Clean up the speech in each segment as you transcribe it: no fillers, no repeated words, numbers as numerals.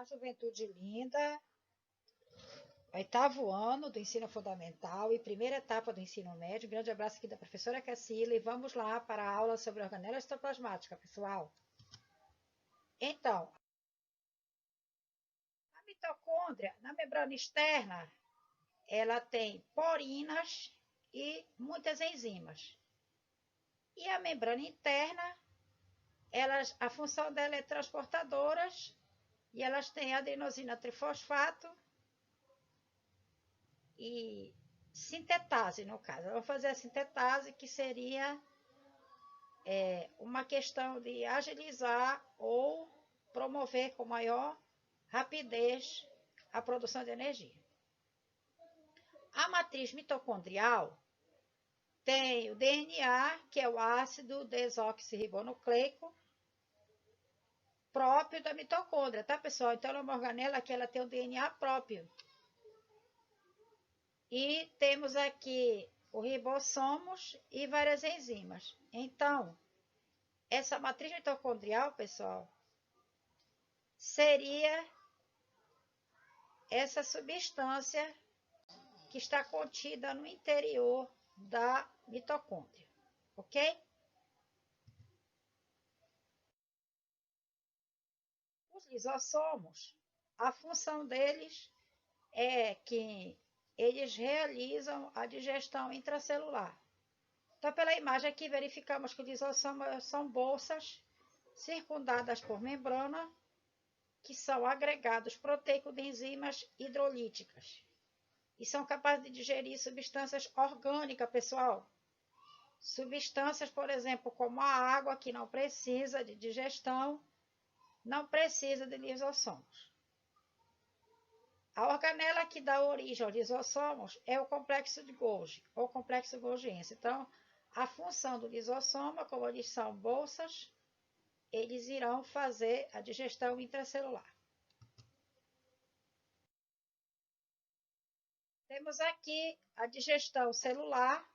Olá, juventude linda. Oitavo ano do ensino fundamental e primeira etapa do ensino médio. Um grande abraço aqui da professora Cassila e vamos lá para a aula sobre a organela citoplasmática, pessoal. Então, a mitocôndria, na membrana externa, ela tem porinas e muitas enzimas. E a membrana interna, a função dela é transportadoras e elas têm adenosina trifosfato e sintetase, no caso. Eu vou fazer a sintetase, que seria uma questão de agilizar ou promover com maior rapidez a produção de energia. A matriz mitocondrial tem o DNA, que é o ácido desoxirribonucleico, próprio da mitocôndria, tá, pessoal? Então, ela é uma organela que ela tem o DNA próprio. E temos aqui os ribossomos e várias enzimas. Então, essa matriz mitocondrial, pessoal, seria essa substância que está contida no interior da mitocôndria, ok? Os lisossomos, a função deles é que eles realizam a digestão intracelular. Então, pela imagem aqui, verificamos que os lisossomos são bolsas circundadas por membrana, que são agregados proteicos de enzimas hidrolíticas. E são capazes de digerir substâncias orgânicas, pessoal. Substâncias, por exemplo, como a água, que não precisa de digestão, não precisa de lisossomos. A organela que dá origem aos lisossomos é o complexo de Golgi, ou complexo golgiense. Então, a função do lisossoma, como eles são bolsas, eles irão fazer a digestão intracelular. Temos aqui a digestão celular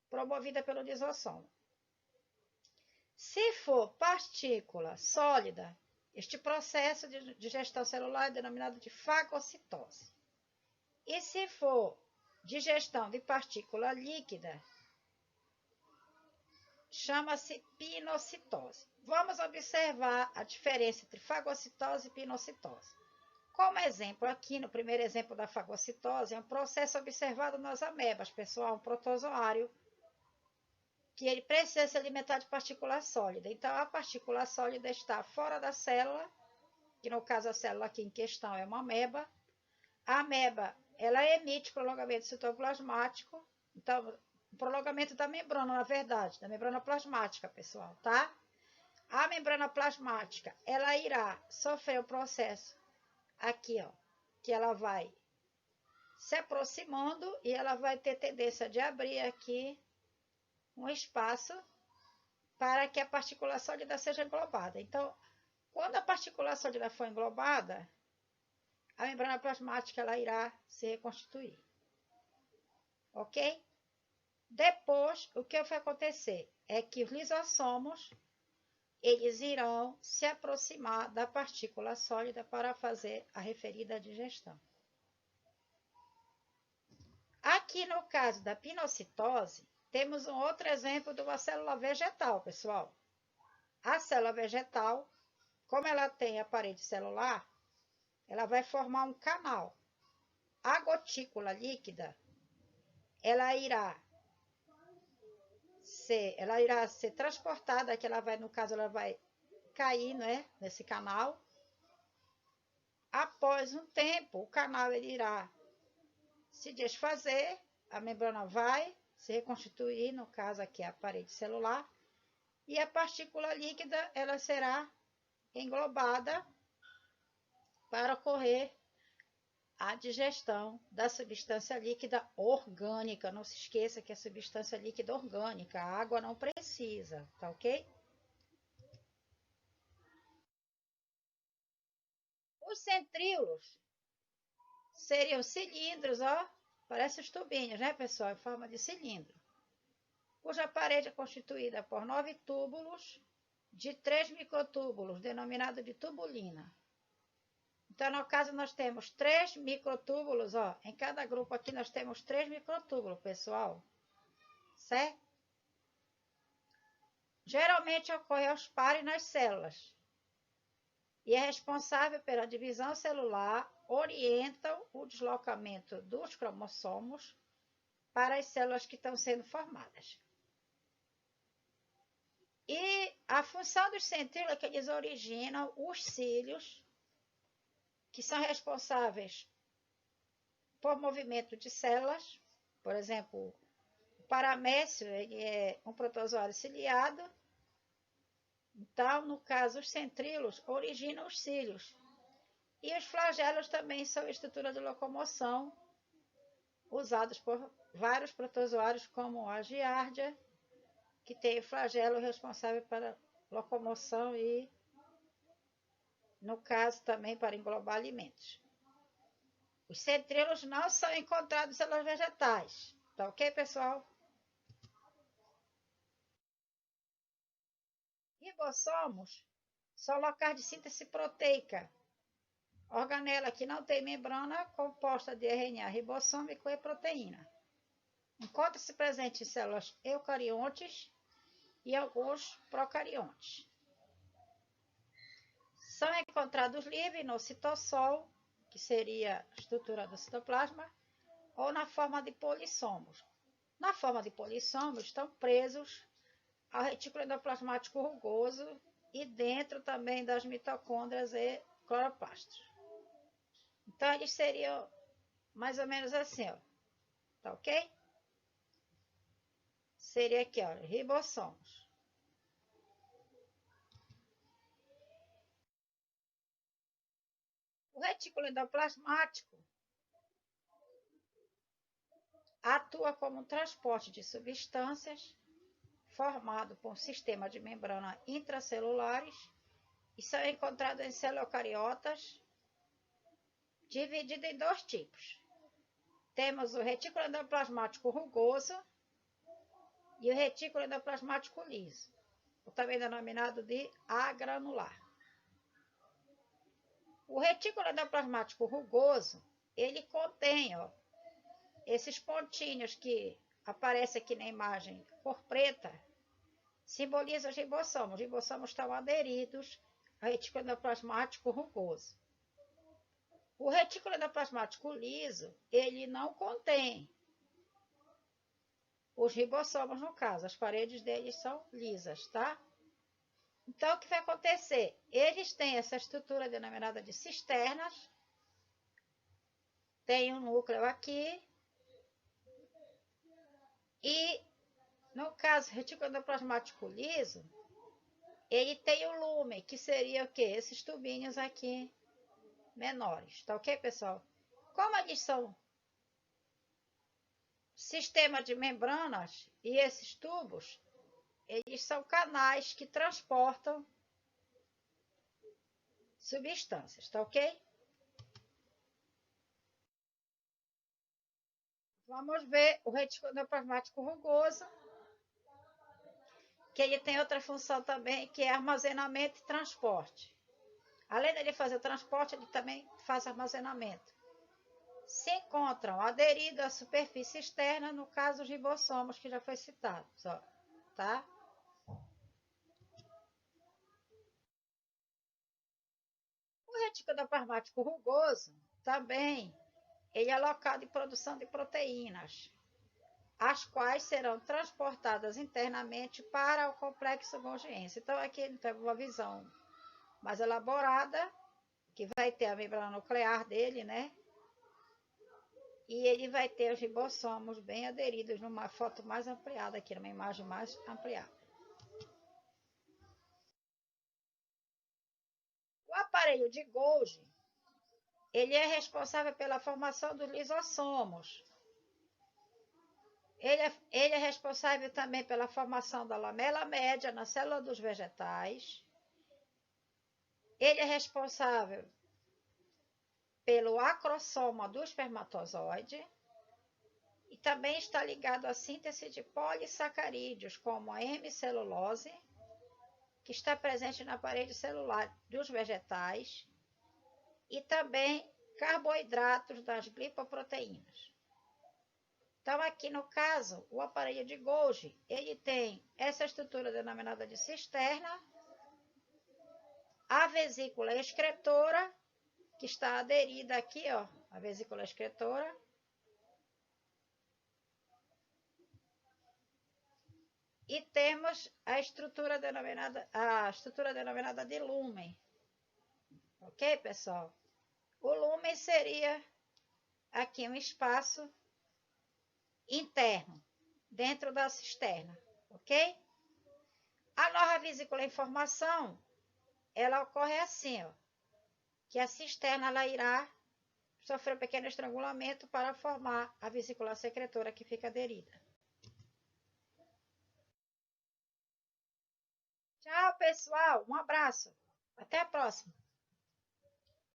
promovida pelo lisossomo. Se for partícula sólida, este processo de digestão celular é denominado de fagocitose. E se for digestão de partícula líquida, chama-se pinocitose. Vamos observar a diferença entre fagocitose e pinocitose. Como exemplo, aqui no primeiro exemplo da fagocitose, é um processo observado nas amebas, pessoal, um protozoário, que ele precisa se alimentar de partícula sólida. Então, a partícula sólida está fora da célula, que no caso a célula aqui em questão é uma ameba. A ameba, ela emite prolongamento citoplasmático, então, prolongamento da membrana, na verdade, da membrana plasmática, pessoal, tá? A membrana plasmática, ela irá sofrer um processo aqui, ó, que ela vai se aproximando e ela vai ter tendência de abrir aqui um espaço para que a partícula sólida seja englobada. Então, quando a partícula sólida for englobada, a membrana plasmática ela irá se reconstituir. Ok? Depois, o que vai acontecer é que os lisossomos eles irão se aproximar da partícula sólida para fazer a referida digestão. Aqui no caso da pinocitose, temos um outro exemplo de uma célula vegetal, pessoal. A célula vegetal, como ela tem a parede celular, ela vai formar um canal. A gotícula líquida, ela irá ser transportada, que ela vai, no caso, ela vai cair, né, nesse canal. Após um tempo, o canal ele irá se desfazer, a membrana vai se reconstituir, no caso aqui a parede celular, e a partícula líquida ela será englobada para ocorrer a digestão da substância líquida orgânica. Não se esqueça que é substância líquida orgânica, a água não precisa, tá ok? Os centríolos seriam cilindros, ó, parece os tubinhos, né, pessoal, em forma de cilindro, cuja parede é constituída por 9 túbulos de 3 microtúbulos, denominado de tubulina. Então, no caso, nós temos 3 microtúbulos, ó. Em cada grupo aqui nós temos 3 microtúbulos, pessoal. Certo? Geralmente ocorre aos pares nas células. E é responsável pela divisão celular, orientam o deslocamento dos cromossomos para as células que estão sendo formadas. E a função dos centríolos é que eles originam os cílios, que são responsáveis por movimento de células. Por exemplo, o paramécio ele é um protozoário ciliado. Então, no caso, os centríolos originam os cílios. E os flagelos também são estrutura de locomoção, usados por vários protozoários, como a giardia, que tem o flagelo responsável para locomoção e, no caso, também para englobar alimentos. Os centríolos não são encontrados em células vegetais. Tá ok, pessoal? Ribossomos são locais de síntese proteica. Organela que não tem membrana, composta de RNA ribossômico e proteína. Encontra-se presente em células eucariontes e alguns procariontes. São encontrados livres no citossol, que seria a estrutura do citoplasma, ou na forma de polissomos. Na forma de polissomos estão presos ao retículo endoplasmático rugoso e dentro também das mitocôndrias e cloroplastos. Então, eles seriam mais ou menos assim, ó. Tá ok? Seria aqui, ó, ribossomos. O retículo endoplasmático atua como transporte de substâncias formado por um sistema de membrana intracelulares e são encontrados em células eucariotas, dividido em 2 tipos. Temos o retículo endoplasmático rugoso e o retículo endoplasmático liso, também denominado de agranular. O retículo endoplasmático rugoso, ele contém, ó, esses pontinhos que aparecem aqui na imagem, cor preta, simbolizam os ribossomos. Os ribossomos estão aderidos ao retículo endoplasmático rugoso. O retículo endoplasmático liso, ele não contém os ribossomos, no caso, as paredes deles são lisas, tá? Então, o que vai acontecer? Eles têm essa estrutura denominada de cisternas, tem um núcleo aqui, e, no caso, o retículo endoplasmático liso, ele tem o lumen, que seria o quê? Esses tubinhos aqui menores, tá ok, pessoal? Como eles são sistema de membranas e esses tubos, eles são canais que transportam substâncias, tá ok? Vamos ver o retículo endoplasmático rugoso, que ele tem outra função também, que é armazenamento e transporte. Além dele fazer o transporte, ele também faz armazenamento. Se encontram aderidos à superfície externa, no caso os ribossomos, que já foi citado, ó, tá? O retículo endoplasmático rugoso também ele é local de produção de proteínas, as quais serão transportadas internamente para o complexo Golgiense. Então, aqui ele tem uma visão mais elaborada, que vai ter a membrana nuclear dele, né? E ele vai ter os ribossomos bem aderidos numa foto mais ampliada aqui, numa imagem mais ampliada. O aparelho de Golgi, ele é responsável pela formação dos lisossomos. Ele é responsável também pela formação da lamela média na célula dos vegetais. Ele é responsável pelo acrossoma do espermatozoide e também está ligado à síntese de polissacarídeos, como a hemicelulose, que está presente na parede celular dos vegetais, e também carboidratos das glipoproteínas. Então, aqui no caso, o aparelho de Golgi, ele tem essa estrutura denominada de cisterna, a vesícula excretora, que está aderida aqui, ó, a vesícula excretora, e temos a estrutura denominada de lúmen. Ok, pessoal? O lúmen seria aqui um espaço interno, dentro da cisterna, ok? A nova vesícula em formação, ela ocorre assim, ó, que a cisterna ela irá sofrer um pequeno estrangulamento para formar a vesícula secretora que fica aderida. Tchau, pessoal. Um abraço. Até a próxima.